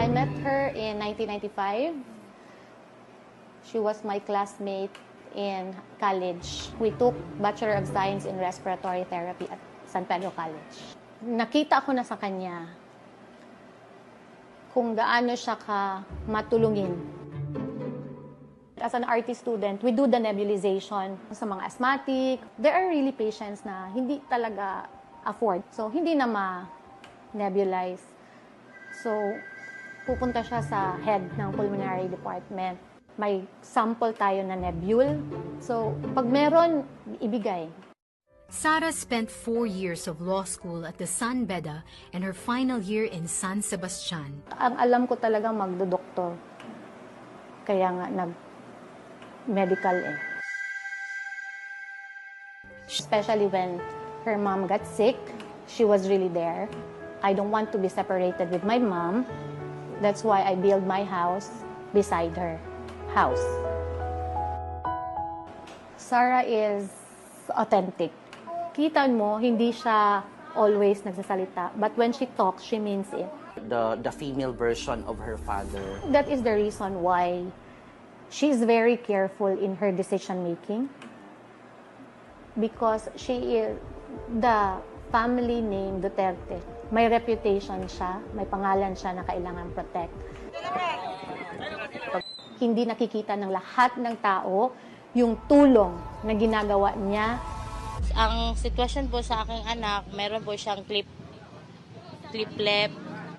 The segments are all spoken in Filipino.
I met her in 1995. She was my classmate in college. We took Bachelor of Science in Respiratory Therapy at San Pedro College. Nakita ko na sa kanya kung gaano siya ka matulungin. As an RT student, we do the nebulization sa mga asthmatic. There are really patients na hindi talaga afford. So, hindi na ma-nebulize. So, pupunta siya sa head ng pulmonary department. May sample tayo na nebule. So, pag meron, ibigay. Sara spent 4 years of law school at the San Beda and her final year in San Sebastian. Ang alam ko talagang magdodoktor. Kaya nga nag-medical eh. Especially when her mom got sick, she was really there. I don't want to be separated with my mom. That's why I built my house beside her house. Sara is authentic. Kita mo, hindi siya always nagsasalita. But when she talks, she means it. The female version of her father. That is the reason why she's very careful in her decision-making. Because she is the family name Duterte. May reputation siya, may pangalan siya na kailangan protect. Hindi nakikita ng lahat ng tao yung tulong na ginagawa niya. Ang sitwasyon po sa aking anak, meron po siyang clip lip.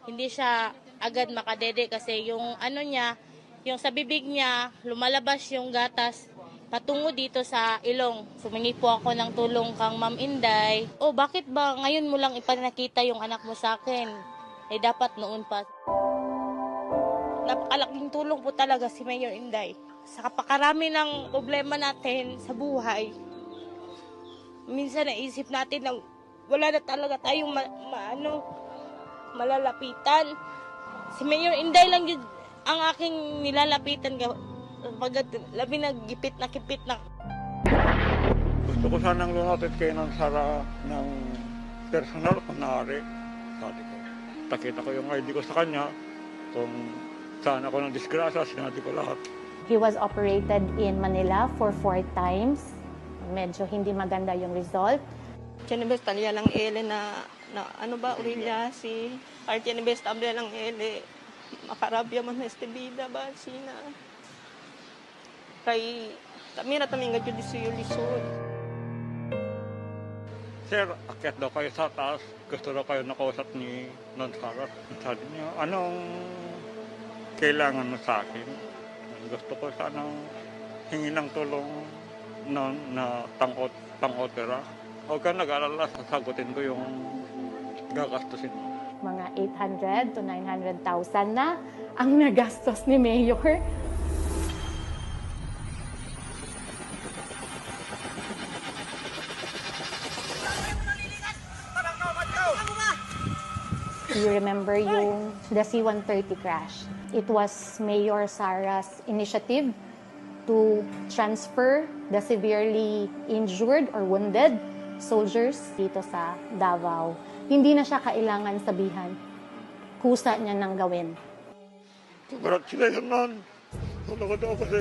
Hindi siya agad makadede kasi yung ano niya, yung sa bibig niya, lumalabas yung gatas patungo dito sa ilong. Sumingi po ako ng tulong kang Ma'am Inday. Oh, bakit ba ngayon mo lang ipanakita yung anak mo sa akin? Eh, dapat noon pa. Napakalaking tulong po talaga si Mayor Inday. Sa kapakarami ng problema natin sa buhay, minsan naisip natin na wala na talaga tayong malalapitan. Si Mayor Inday lang yun ang aking nilalapitan pagkat labi nagipit na kipit na. Gusto ko sanang lumapit kay ng Sara ng personal kung maaari. Sabi ko, takita ko yung ID ko sa kanya. Kung saan ako ng disgrasya, sinabi ko lahat. He was operated in Manila for 4 times. Medyo hindi maganda yung result. Tiyanibes talya lang ele na ano ba, Aurelia, si Tiyanibes talya lang ele, makarabya man na estebida ba, sina. Kay, kami na taming gadyo disuyo lisod. Sir, akyat daw kayo sa taas. Gusto daw kayo nakausap ni Non Sara. Sabi niya, anong kailangan mo sa akin? Gusto ko sanang hingi ng tulong na tang-opera. Huwag ka nag-alala, sasagutin ko yung gagastusin mo. Mga 800 to 900,000 na ang nagastos ni Mayor. You remember yung the C-130 crash? It was Mayor Sara's initiative to transfer the severely injured or wounded soldiers dito sa Davao. Hindi na siya kailangan sabihan. Kusa niya nang gawin. Congratulations, non. Wala ko daw kasi.